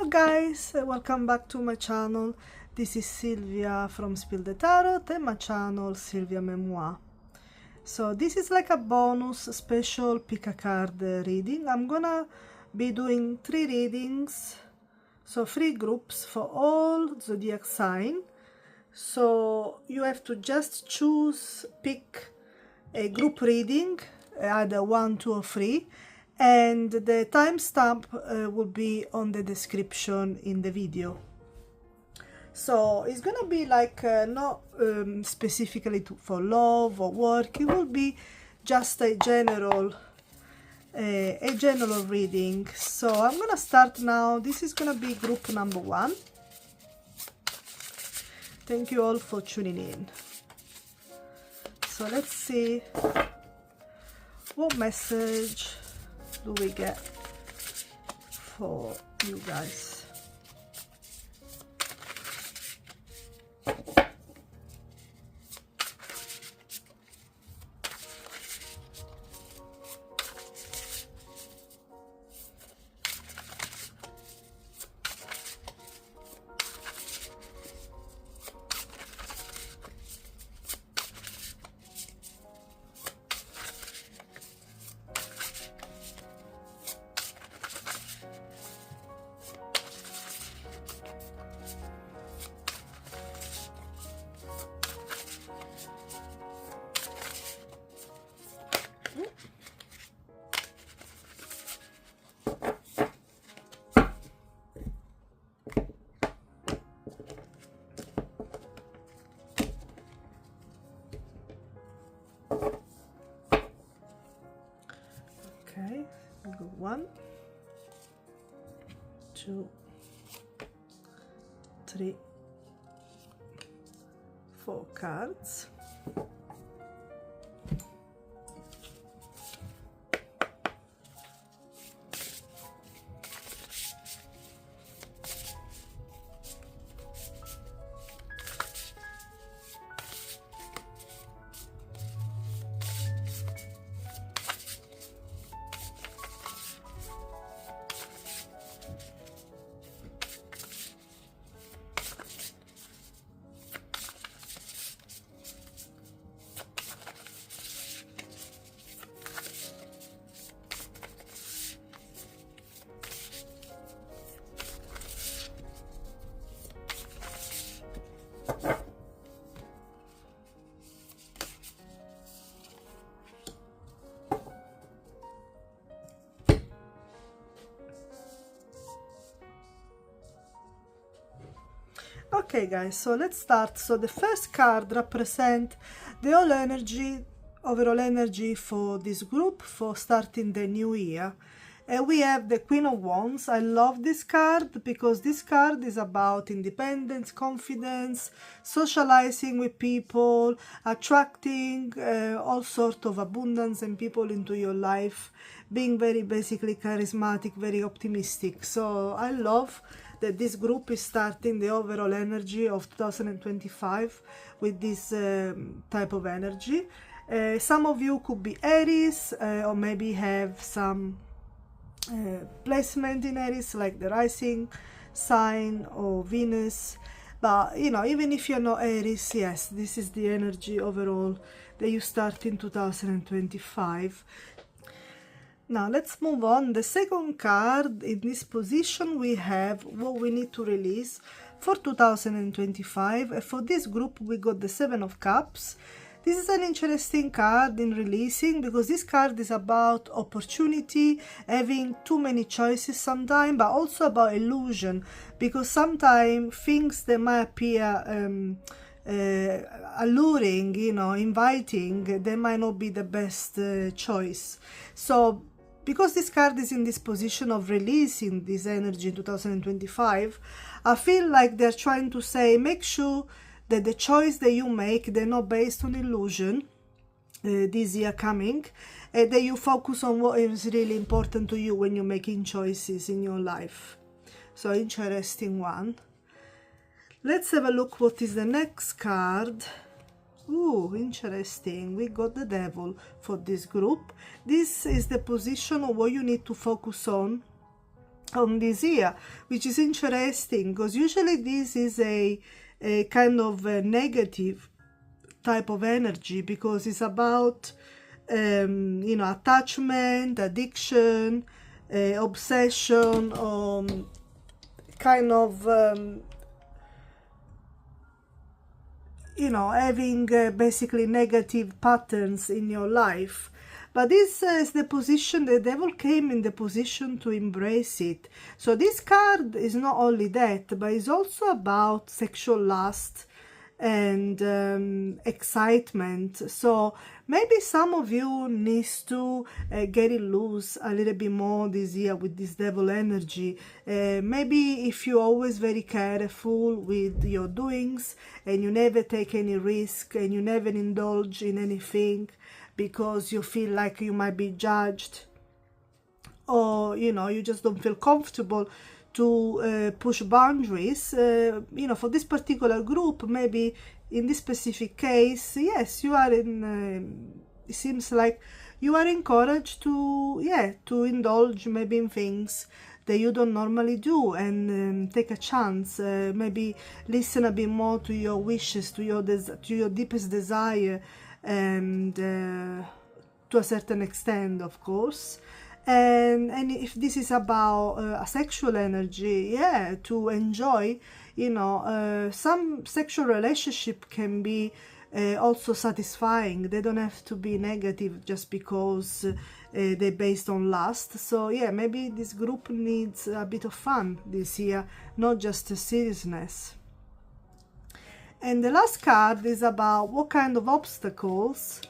Hello guys, welcome back to my channel. This is Silvia from Spill the Tarot and my channel Silvia Memoir. So this is like a bonus special pick a card reading. I'm gonna be doing 3 readings, so 3 groups for all zodiac sign. So you have to just pick a group reading, either 1, 2 or 3. And the timestamp will be on the description in the video. So it's gonna be like not specifically for love or work. It will be just a general reading. So I'm gonna start now. This is gonna be group number 1. Thank you all for tuning in. So let's see what message do we get for you guys. Okay, we go 1, 2, 3, 4 cards. Okay guys, so let's start. So the first card represents the whole energy, overall energy for this group for starting the new year. And we have the Queen of Wands. I love this card because this card is about independence, confidence, socializing with people, attracting all sorts of abundance and people into your life, being very basically charismatic, very optimistic. So I love that this group is starting the overall energy of 2025 with this type of energy. Some of you could be Aries or maybe have some placement in Aries, like the rising sign or Venus. But you know, even if you're not Aries, yes, this is the energy overall that you start in 2025. Now let's move on. The second card in this position, we have what we need to release for 2025. And for this group we got the 7 of Cups. This is an interesting card in releasing because this card is about opportunity, having too many choices sometimes, but also about illusion, because sometimes things that might appear alluring, you know, inviting, they might not be the best choice. So because this card is in this position of releasing this energy in 2025, I feel like they're trying to say, make sure that the choice that you make, they're not based on illusion this year coming, that you focus on what is really important to you when you're making choices in your life. So interesting one. Let's have a look what is the next card. Ooh, interesting. We got the Devil for this group. This is the position of what you need to focus on on this year, which is interesting because usually this is a kind of a negative type of energy, because it's about you know, attachment, addiction, obsession, kind of you know, having basically negative patterns in your life. But this is the position, the devil came in the position to embrace it. So this card is not only that, but it's also about sexual lust and excitement. So maybe some of you needs to get it loose a little bit more this year with this devil energy. Maybe if you're always very careful with your doings and you never take any risk and you never indulge in anything because you feel like you might be judged, or you know, you just don't feel comfortable to push boundaries, you know, for this particular group, maybe in this specific case, yes, you are in, it seems like you are encouraged to, yeah, to indulge maybe in things that you don't normally do, and take a chance, maybe listen a bit more to your wishes, to your deepest desire, and to a certain extent, of course. And if this is about a sexual energy, yeah, to enjoy, you know, some sexual relationship can be also satisfying. They don't have to be negative just because they're based on lust. So yeah, maybe this group needs a bit of fun this year, not just seriousness. And the last card is about what kind of obstacles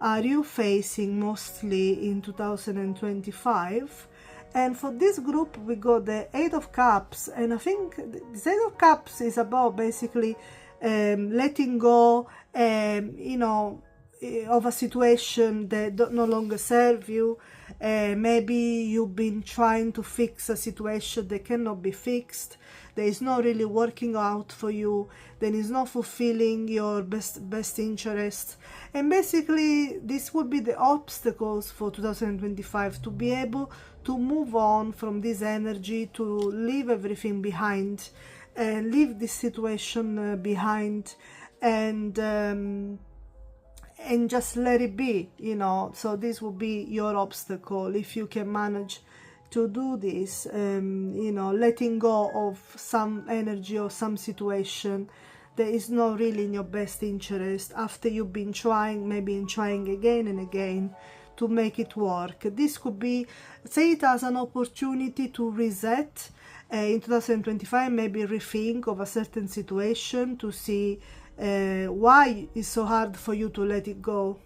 are you facing mostly in 2025. And for this group we got the 8 of Cups, and I think this 8 of Cups is about basically letting go, you know, of a situation that no longer serve you. Maybe you've been trying to fix a situation that cannot be fixed, that is not really working out for you, that is not fulfilling your best interest. And basically this would be the obstacles for 2025, to be able to move on from this energy, to leave everything behind and leave this situation behind, and just let it be, you know. So this will be your obstacle, if you can manage to do this, you know, letting go of some energy or some situation that is not really in your best interest, after you've been trying, maybe trying again and again to make it work. This could be, say it as an opportunity to reset in 2025, maybe rethink of a certain situation, to see why it's so hard for you to let it go.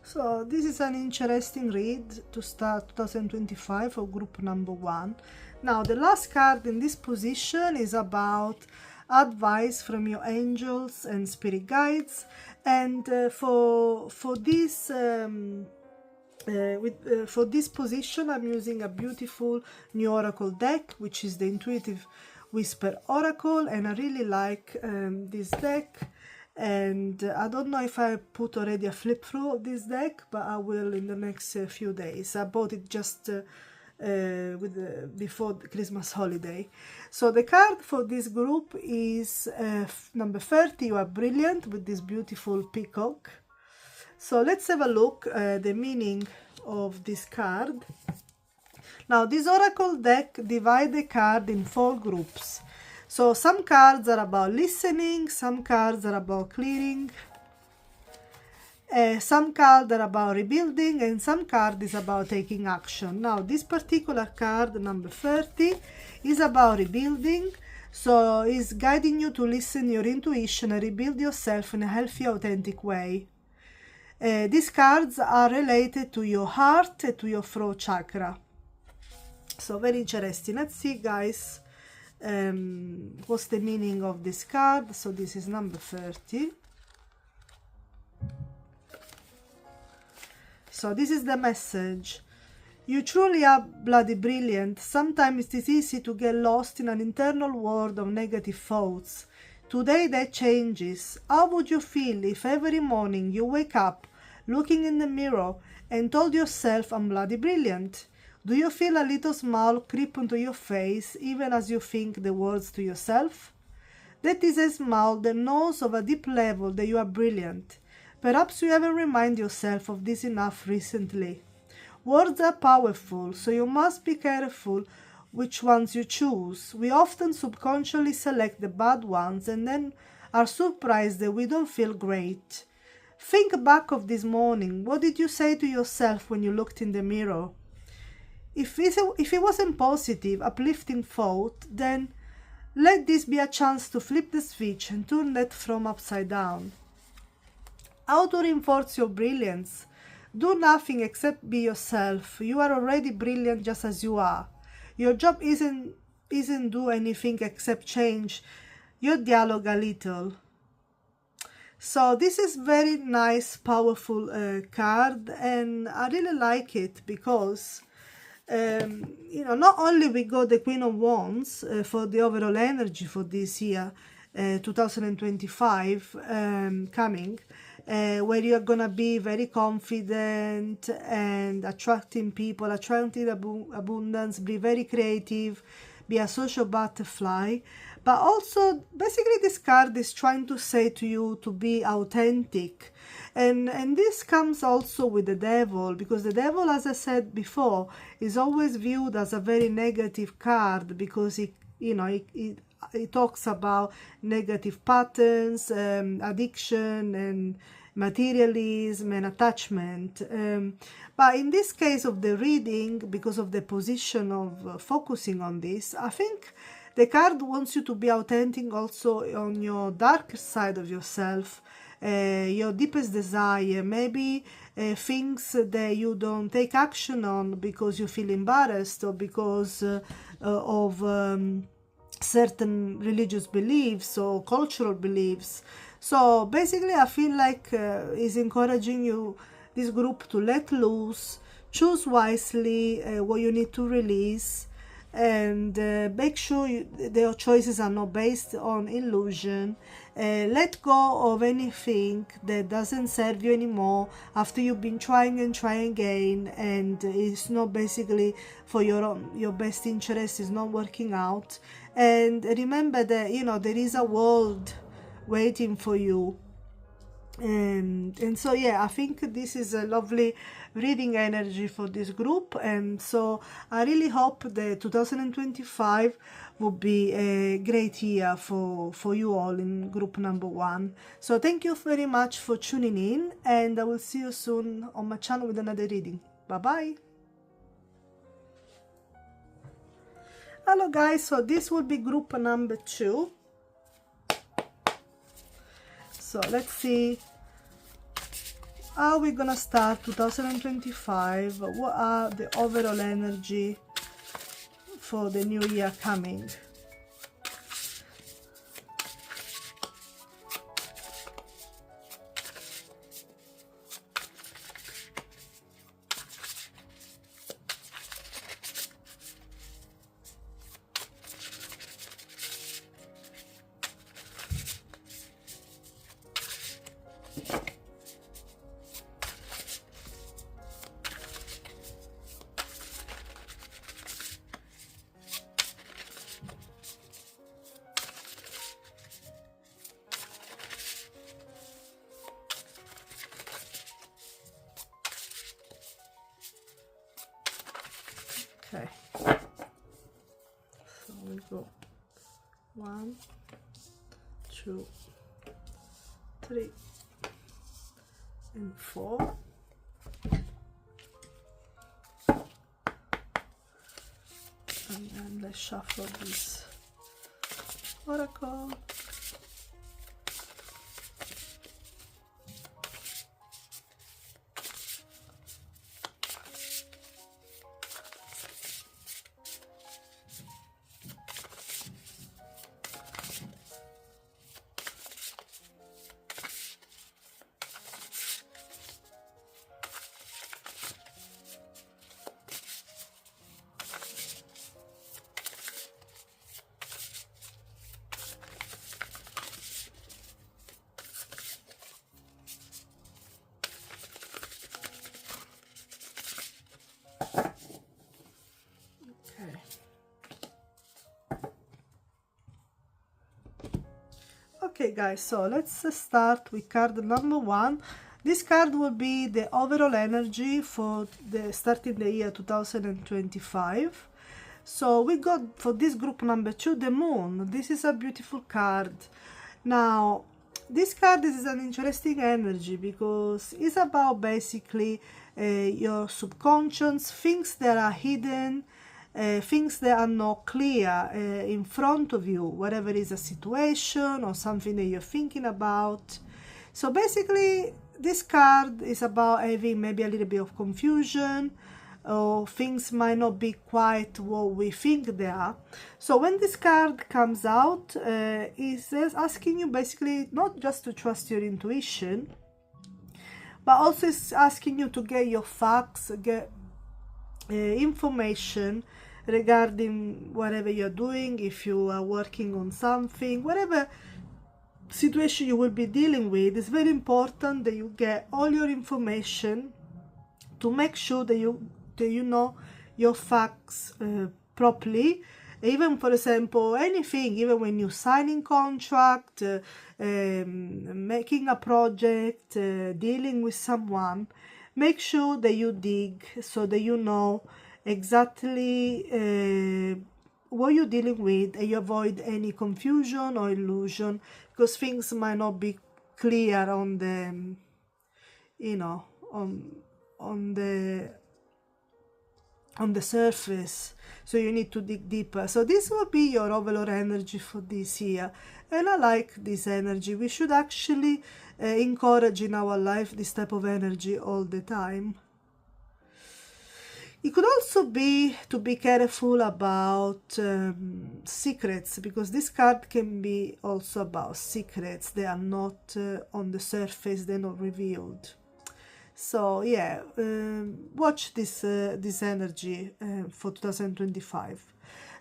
So this is an interesting read to start 2025 for group number 1. Now the last card in this position is about advice from your angels and spirit guides. And for this for this position I'm using a beautiful new oracle deck, which is the Intuitive Whisper Oracle, and I really like this deck. And I don't know if I put already a flip through of this deck, but I will in the next few days. I bought it just before the Christmas holiday. So the card for this group is number 30. You are brilliant, with this beautiful peacock. So let's have a look at the meaning of this card. Now this oracle deck divides the card in 4 groups. So some cards are about listening, some cards are about clearing, some cards are about rebuilding, and some card is about taking action. Now this particular card, number 30, is about rebuilding. So it's guiding you to listen your intuition and rebuild yourself in a healthy, authentic way. These cards are related to your heart and to your throat chakra. So very interesting. Let's see, guys, what's the meaning of this card. So this is number 30. So this is the message. You truly are bloody brilliant. Sometimes it is easy to get lost in an internal world of negative thoughts. Today that changes. How would you feel if every morning you wake up looking in the mirror and told yourself, I'm bloody brilliant? Do you feel a little smile creep onto your face even as you think the words to yourself? That is a smile that knows of a deep level that you are brilliant. Perhaps you haven't reminded yourself of this enough recently. Words are powerful, so you must be careful which ones you choose. We often subconsciously select the bad ones and then are surprised that we don't feel great. Think back of this morning. What did you say to yourself when you looked in the mirror? If it wasn't positive, uplifting thought, then let this be a chance to flip the switch and turn that from upside down. How to reinforce your brilliance? Do nothing except be yourself. You are already brilliant just as you are. Your job isn't do anything except change your dialogue a little. So this is very nice, powerful card, and I really like it because not only we got the Queen of Wands for the overall energy for this year, 2025 coming, where you're gonna be very confident and attracting people, attracting abundance, be very creative, be a social butterfly. But also, basically, this card is trying to say to you to be authentic. And this comes also with the devil, because the devil, as I said before, is always viewed as a very negative card because it talks about negative patterns, addiction, and materialism and attachment. But in this case of the reading, because of the position of focusing on this, I think the card wants you to be authentic also on your darker side of yourself, your deepest desire, maybe things that you don't take action on because you feel embarrassed or because of certain religious beliefs or cultural beliefs. So basically I feel like is encouraging you, this group, to let loose, choose wisely what you need to release, and make sure your choices are not based on illusion. Let go of anything that doesn't serve you anymore after you've been trying and trying again, and it's not basically for your best interest, is not working out. And remember that there is a world waiting for you. And so yeah, I think this is a lovely reading energy for this group, and so I really hope that 2025 will be a great year for you all in group number 1. So thank you very much for tuning in, and I will see you soon on my channel with another reading. Bye bye. Hello guys, so this will be group number 2. So let's see how we're gonna start 2025. What are the overall energy for the new year coming? Okay, so we go 1, 2, 3, and 4. And then let's shuffle this oracle. Okay guys, so let's start with card number 1. This card will be the overall energy for the starting the year 2025. So we got for this group number 2 the moon. This is a beautiful card. Now this card is an interesting energy because it's about basically your subconscious, things that are hidden, things that are not clear in front of you, whatever is a situation or something that you're thinking about. So basically this card is about having maybe a little bit of confusion, or things might not be quite what we think they are. So when this card comes out, it's asking you basically not just to trust your intuition, but also it's asking you to get your facts, get information regarding whatever you're doing, if you are working on something, whatever situation you will be dealing with. It's very important that you get all your information to make sure that you know your facts properly. Even, for example, anything, even when you're signing contract, making a project, dealing with someone, make sure that you dig so that you know exactly what you're dealing with, and you avoid any confusion or illusion, because things might not be clear on the, you know, on the surface, so you need to dig deeper. So this will be your overall energy for this year, and I like this energy. We should actually encourage in our life this type of energy all the time. It could also be to be careful about secrets, because this card can be also about secrets. They are not on the surface, they're not revealed. So yeah, watch this energy for 2025.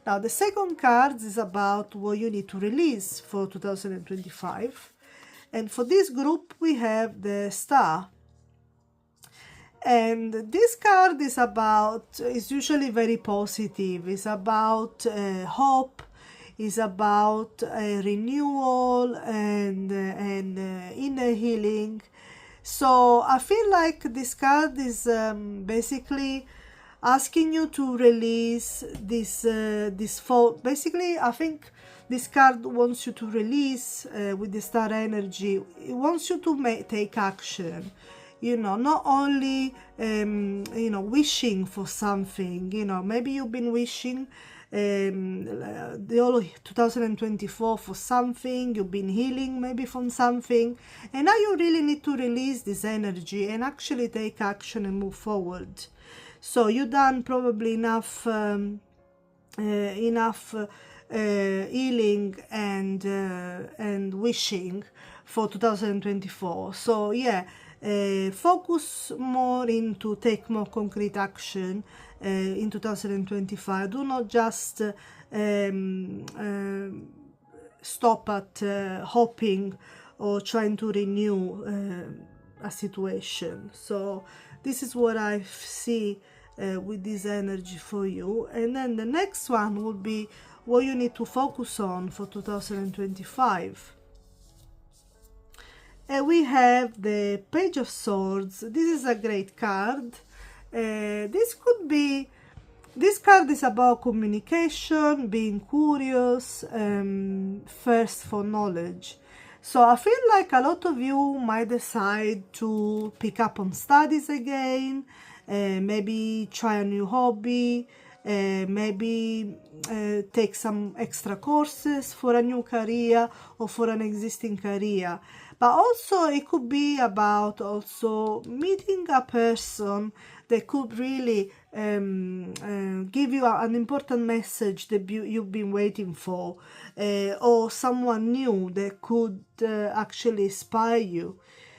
Now the second card is about what you need to release for 2025, and for this group we have the Star. And this card is usually very positive. It's about hope, it's about renewal and inner healing. So I feel like this card is basically asking you to release this basically I think this card wants you to release with the Star energy. It wants you to take action. You know, not only you know, wishing for something. You know, maybe you've been wishing the whole 2024 for something, you've been healing maybe from something, and now you really need to release this energy and actually take action and move forward. So you've done probably enough healing and wishing for 2024. So yeah, focus more into take more concrete action in 2025. Do not just stop at hoping or trying to renew a situation. So this is what I see with this energy for you. And then the next one will be what you need to focus on for 2025. And we have the Page of Swords. This is a great card. This card is about communication, being curious, thirst for knowledge. So I feel like a lot of you might decide to pick up on studies again, maybe try a new hobby, maybe take some extra courses for a new career or for an existing career. But also it could be about also meeting a person that could really give you an important message that you've been waiting for, or someone new that could actually inspire you.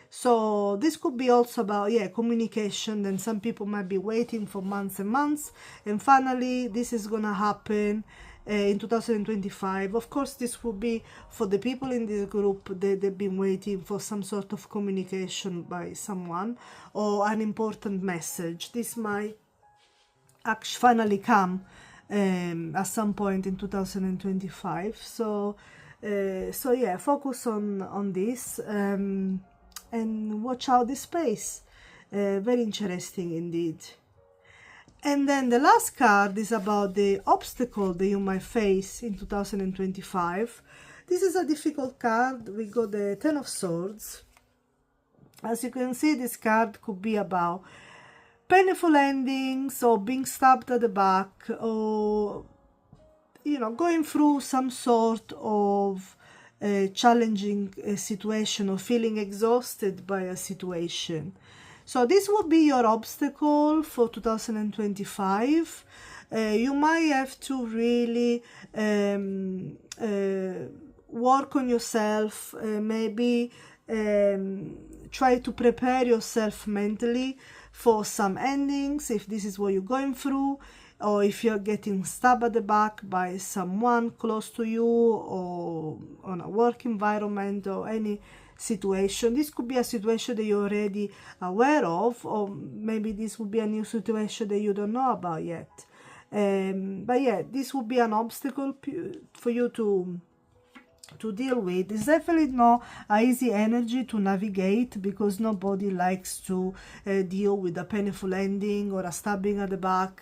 So this could be also about, yeah, communication. And some people might be waiting for months and months, and finally this is gonna happen in 2025. Of course, this will be for the people in this group that they've been waiting for some sort of communication by someone or an important message. This might actually finally come at some point in 2025. So So yeah, focus on this, and watch out this space. Very interesting indeed. And then the last card is about the obstacle that you might face in 2025. This is a difficult card. We got the Ten of Swords. As you can see, this card could be about painful endings, or being stabbed at the back, or, you know, going through some sort of challenging situation, or feeling exhausted by a situation. So this will be your obstacle for 2025. You might have to really work on yourself, maybe try to prepare yourself mentally for some endings, if this is what you're going through, or if you're getting stabbed at the back by someone close to you, or on a work environment, or any situation. This could be a situation that you're already aware of, or maybe this would be a new situation that you don't know about yet. But yeah, this would be an obstacle for you to deal with. It's definitely not an easy energy to navigate, because nobody likes to deal with a painful ending, or a stabbing at the back,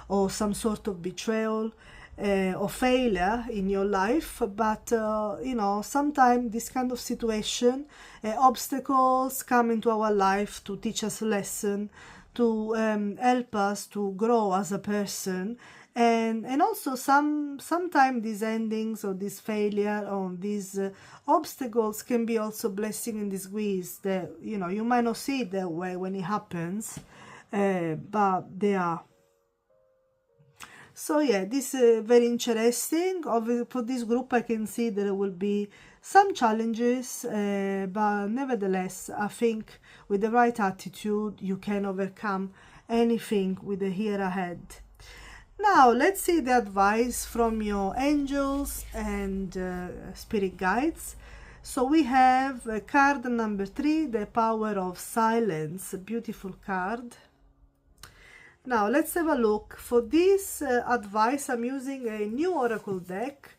or some sort of betrayal or failure in your life. But you know, sometimes this kind of situation, obstacles come into our life to teach us a lesson, to help us to grow as a person. And also sometimes these endings, or this failure, or these obstacles can be also blessing in disguise, that, you know, you might not see it that way when it happens, but they are. So yeah, this is very interesting. For this group, I can see there will be some challenges, but nevertheless, I think with the right attitude, you can overcome anything with the year ahead. Now, let's see the advice from your angels and spirit guides. So we have card number 3, the power of silence, a beautiful card. Now, let's have a look. For this advice, I'm using a new oracle deck,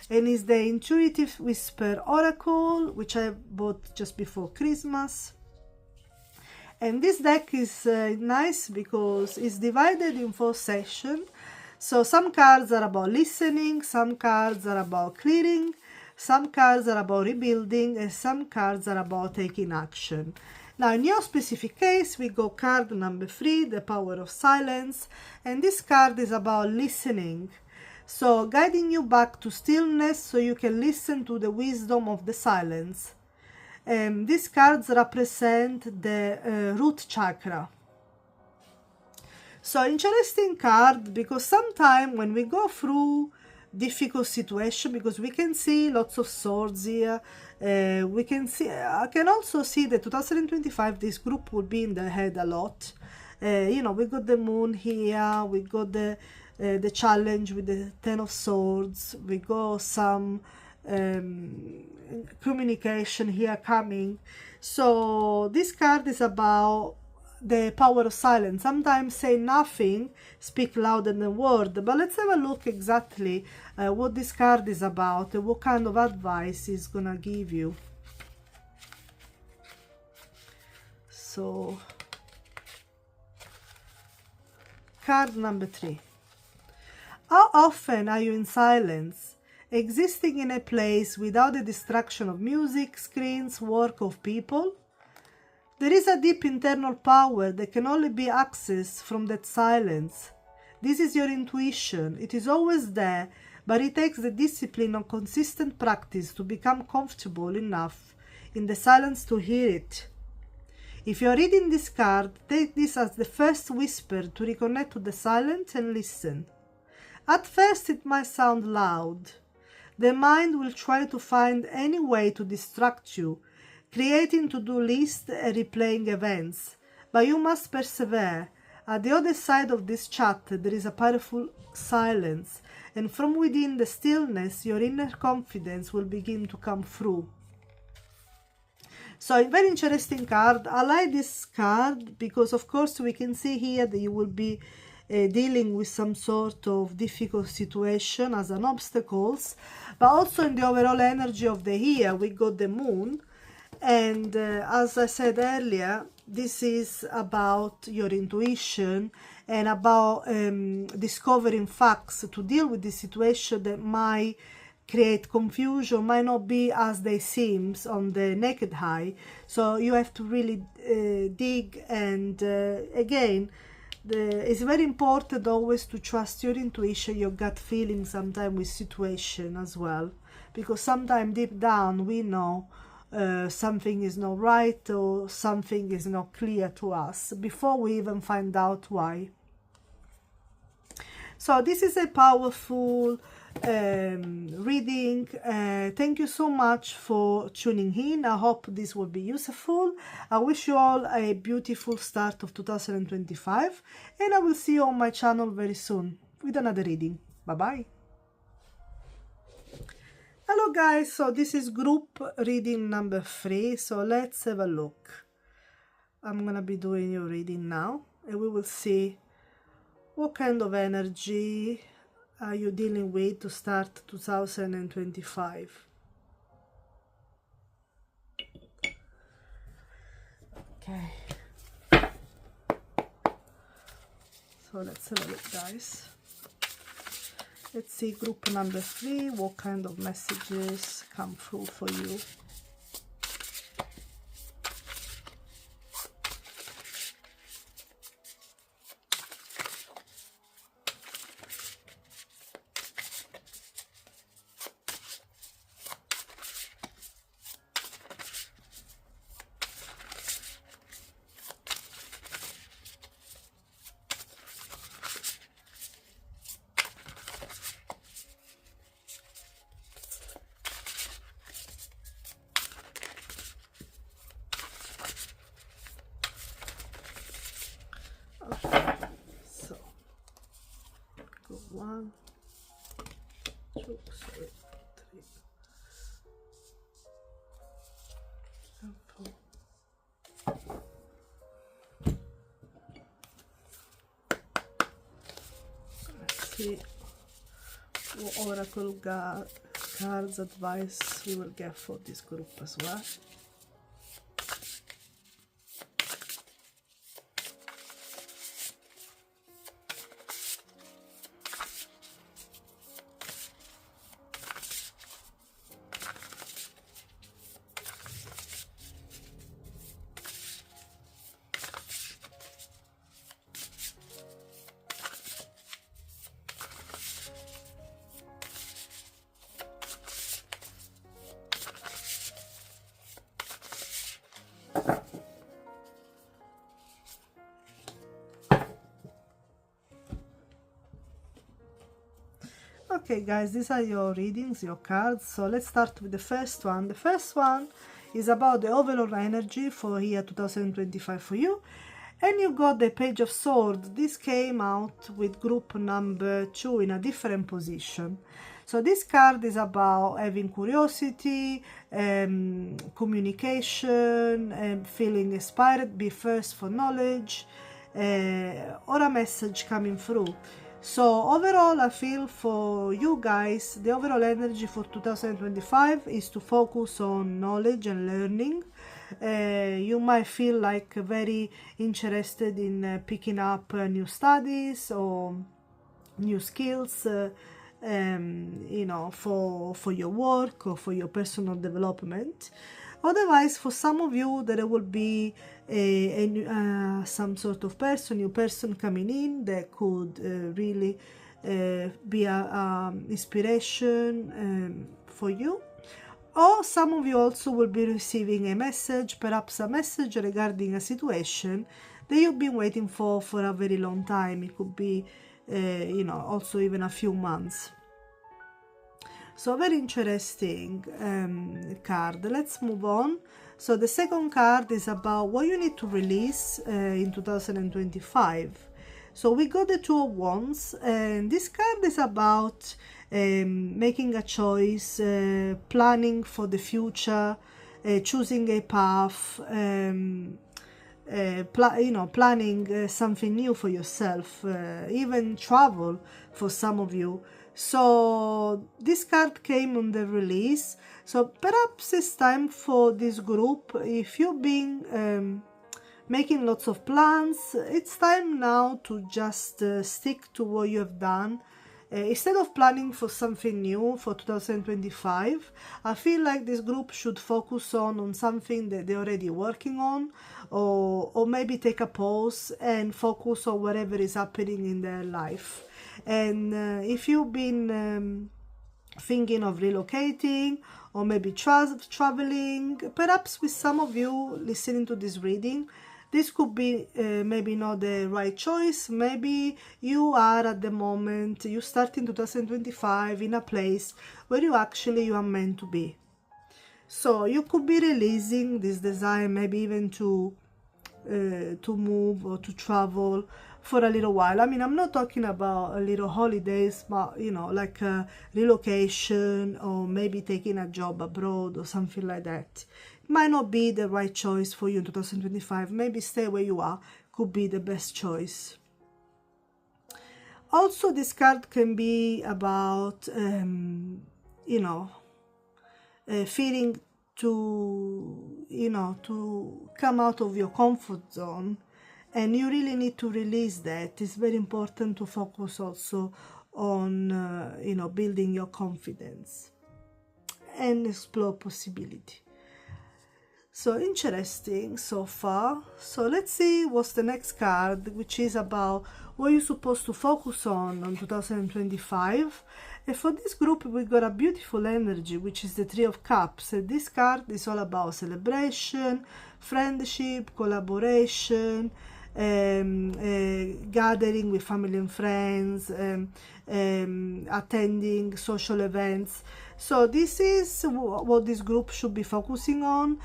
and it's the Intuitive Whisper Oracle, which I bought just before Christmas. And this deck is nice because it's divided in 4 sections. So some cards are about listening, some cards are about clearing, some cards are about rebuilding, and some cards are about taking action. Now, in your specific case, we go card number 3, the power of silence, and this card is about listening. So, guiding you back to stillness so you can listen to the wisdom of the silence. These cards represent the root chakra. So, interesting card, because sometimes when we go through difficult situation, because we can see lots of swords here, I can also see that 2025 this group will be in the head a lot. You know, we got the moon here, we got the challenge with the Ten of Swords, we got some communication here coming. So this card is about the power of silence. Sometimes say nothing speak louder than word. But let's have a look exactly what this card is about and what kind of advice it's gonna give you. So card number 3. How often are you in silence, existing in a place without the distraction of music, screens, work, of people? There is a deep internal power that can only be accessed from that silence. This is your intuition. It is always there, but it takes the discipline and consistent practice to become comfortable enough in the silence to hear it. If you are reading this card, take this as the first whisper to reconnect to the silence and listen. At first it might sound loud. The mind will try to find any way to distract you, creating to-do lists and replaying events, but you must persevere. At the other side of this chat, there is a powerful silence, and from within the stillness, your inner confidence will begin to come through. So, a very interesting card. I like this card because, of course, we can see here that you will be dealing with some sort of difficult situation as an obstacles, but also in the overall energy of the year we got the moon. And as I said earlier, this is about your intuition and about discovering facts to deal with this situation that might create confusion, might not be as they seem on the naked eye. So you have to really dig, and again, it's very important always to trust your intuition, your gut feeling sometimes with situation as well, because sometimes deep down we know something is not right or something is not clear to us before we even find out why. So this is a powerful reading. Thank you so much for tuning in. I hope this will be useful. I wish you all a beautiful start of 2025, and I will see you on my channel very soon with another reading. Bye bye. Hello guys, so this is group reading number 3, so let's have a look. I'm gonna be doing your reading now, and we will see what kind of energy are you dealing with to start 2025. Okay, so let's have a look, guys. Let's see group number 3, what kind of messages come through for you. So, go 1, 2, 3, 4. Let's see what oracle cards advice we will get for this group as well. Okay guys, these are your readings, your cards. So let's start with the first one. The first one is about the overall energy for year 2025 for you. And you got the Page of Swords. This came out with group number 2 in a different position. So this card is about having curiosity, communication, feeling inspired, be first for knowledge, or a message coming through. So overall, I feel for you guys, the overall energy for 2025 is to focus on knowledge and learning. You might feel like very interested in picking up new studies or new skills, you know, for your work or for your personal development. Otherwise, for some of you, there will be some sort of new person coming in that could really be an inspiration for you. Or some of you also will be receiving a message, perhaps a message regarding a situation that you've been waiting for a very long time. It could be, you know, also even a few months. So very interesting card. Let's move on. So the second card is about what you need to release in 2025. So we got the Two of Wands, and this card is about making a choice, planning for the future, choosing a path, planning something new for yourself, even travel for some of you. So this card came on the release, so perhaps it's time for this group, if you've been making lots of plans, it's time now to just stick to what you have done. Instead of planning for something new for 2025, I feel like this group should focus on something that they're already working on, or maybe take a pause and focus on whatever is happening in their life. And if you've been thinking of relocating, or maybe traveling, perhaps with some of you listening to this reading, this could be maybe not the right choice. Maybe you are at the moment, you start in 2025 in a place where you are meant to be. So you could be releasing this desire, maybe even to move or to travel for a little while. I mean, I'm not talking about a little holidays, but you know, like a relocation, or maybe taking a job abroad or something like that. It might not be the right choice for you in 2025. Maybe stay where you are could be the best choice. Also, this card can be about feeling to come out of your comfort zone, and you really need to release that. It's very important to focus also on building your confidence and explore possibility. So interesting so far. So let's see what's the next card, which is about what you're supposed to focus on 2025. And for this group, we got a beautiful energy, which is the Three of Cups. And this card is all about celebration, friendship, collaboration, gathering with family and friends, attending social events. So this is what this group should be focusing on.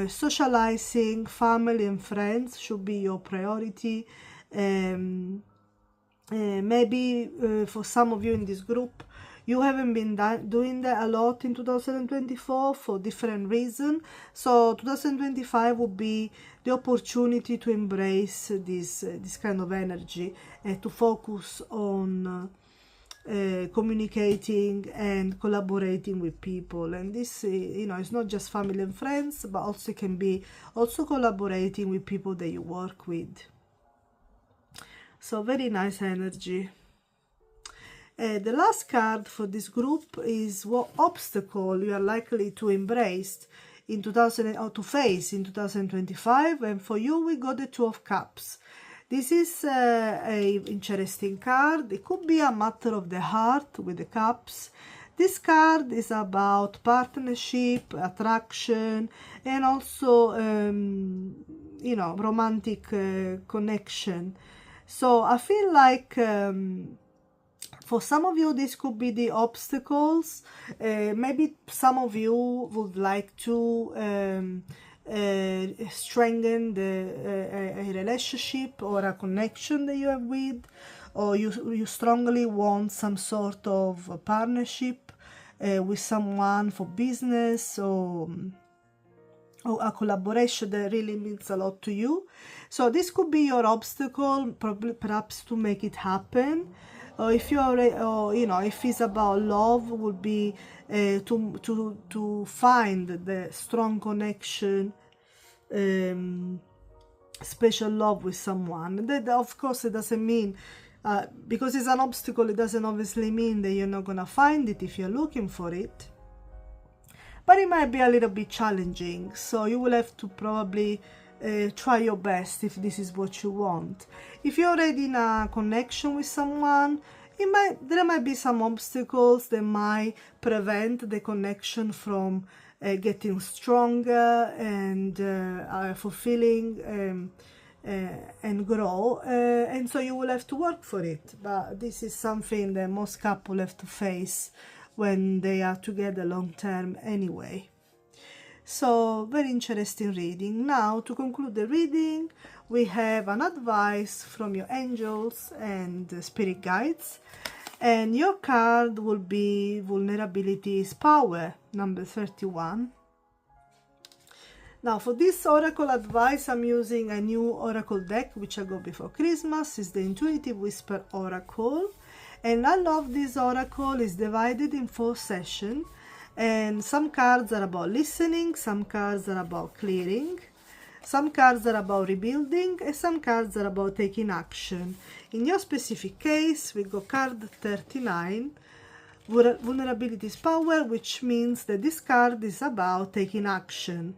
Socializing, family and friends should be your priority. Maybe for some of you in this group, you haven't been doing that a lot in 2024 for different reasons. So 2025 will be the opportunity to embrace this kind of energy and to focus on communicating and collaborating with people. And this, it's not just family and friends, but also can be collaborating with people that you work with. So very nice energy. The last card for this group is what obstacle you are likely to embrace in to face in 2025. And for you, we got the Two of Cups. This is a interesting card. It could be a matter of the heart with the cups. This card is about partnership, attraction, and also romantic connection. So I feel like for some of you, this could be the obstacles. Maybe some of you would like to strengthen a relationship or a connection that you have with, or you strongly want some sort of partnership with someone for business, or a collaboration that really means a lot to you. So this could be your obstacle, perhaps to make it happen. Or if you are, if it's about love, would be to find the strong connection, special love with someone. That, of course, it doesn't mean because it's an obstacle. It doesn't obviously mean that you're not gonna find it if you're looking for it. But it might be a little bit challenging, so you will have to probably try your best if this is what you want. If you're already in a connection with someone, there might be some obstacles that might prevent the connection from getting stronger and fulfilling and grow, and so you will have to work for it. But this is something that most couples have to face when they are together long term anyway. So very interesting reading. Now, to conclude the reading, we have an advice from your angels and spirit guides, and your card will be Vulnerability is Power, number 31. Now for this oracle advice, I'm using a new oracle deck which I got before Christmas. It's the Intuitive Whisper Oracle, and I love this oracle. It's divided in 4 sessions, and some cards are about listening, some cards are about clearing, some cards are about rebuilding, and some cards are about taking action. In your specific case, we got card 39, Vulnerability is Power, which means that this card is about taking action.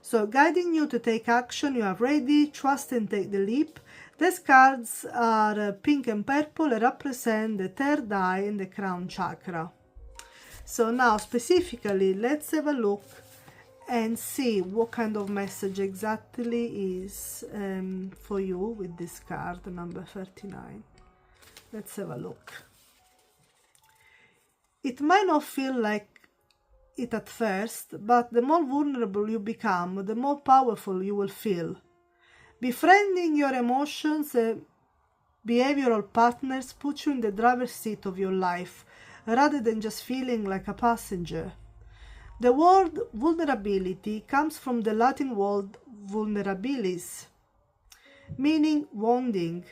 So guiding you to take action, you are ready, trust and take the leap. These cards are pink and purple and represent the third eye and the crown chakra. So now specifically, let's have a look and see what kind of message exactly is for you with this card, number 39. Let's have a look. It might not feel like it at first, but the more vulnerable you become, the more powerful you will feel. Befriending your emotions and behavioral partners puts you in the driver's seat of your life, rather than just feeling like a passenger. The word vulnerability comes from the Latin word vulnerabilis, meaning wounding,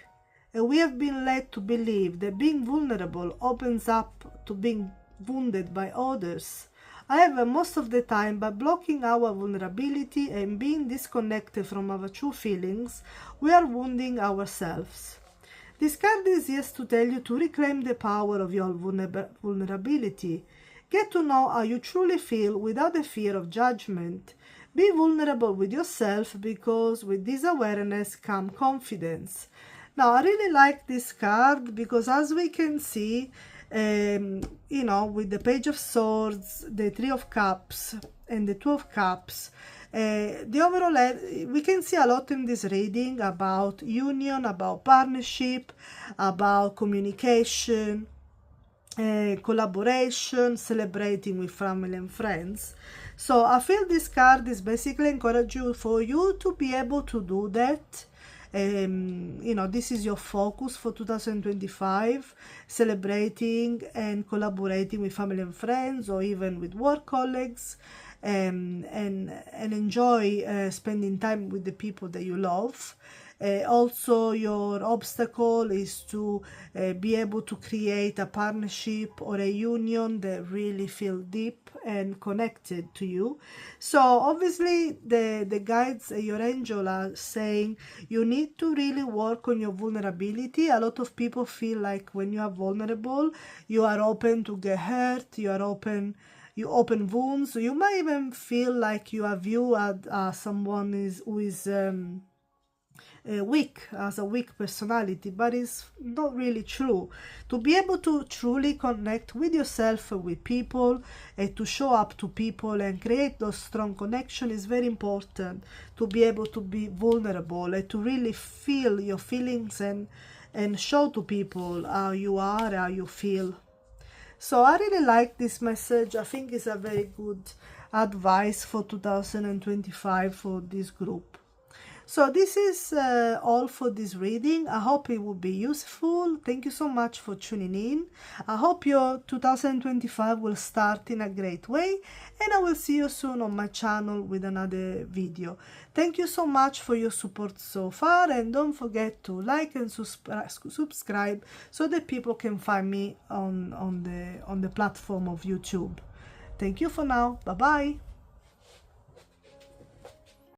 and we have been led to believe that being vulnerable opens up to being wounded by others. However, most of the time, by blocking our vulnerability and being disconnected from our true feelings, we are wounding ourselves. This card is here to tell you to reclaim the power of your vulnerability. Get to know how you truly feel without the fear of judgment. Be vulnerable with yourself, because with this awareness comes confidence. Now, I really like this card because, as we can see, you know, with the Page of Swords, the Three of Cups and the Two of Cups, the overall, we can see a lot in this reading about union, about partnership, about communication, collaboration, celebrating with family and friends. So I feel this card is basically encouraging for you to be able to do that. You know, this is your focus for 2025, celebrating and collaborating with family and friends, or even with work colleagues, and enjoy spending time with the people that you love. Also, your obstacle is to be able to create a partnership or a union that really feel deep and connected to you. So obviously the guides, your angel, are saying you need to really work on your vulnerability. A lot of people feel like when you are vulnerable, you are open to get hurt, you open wounds. You might even feel like you are viewed as someone who is weak, as a weak personality, but it's not really true. To be able to truly connect with yourself and with people, and to show up to people and create those strong connections is very important. To be able to be vulnerable and to really feel your feelings and show to people how you are, how you feel. So I really like this message. I think it's a very good advice for 2025 for this group. So this is all for this reading. I hope it will be useful. Thank you so much for tuning in. I hope your 2025 will start in a great way, and I will see you soon on my channel with another video. Thank you so much for your support so far, and don't forget to like and subscribe so that people can find me on the platform of YouTube. Thank you for now. Bye bye.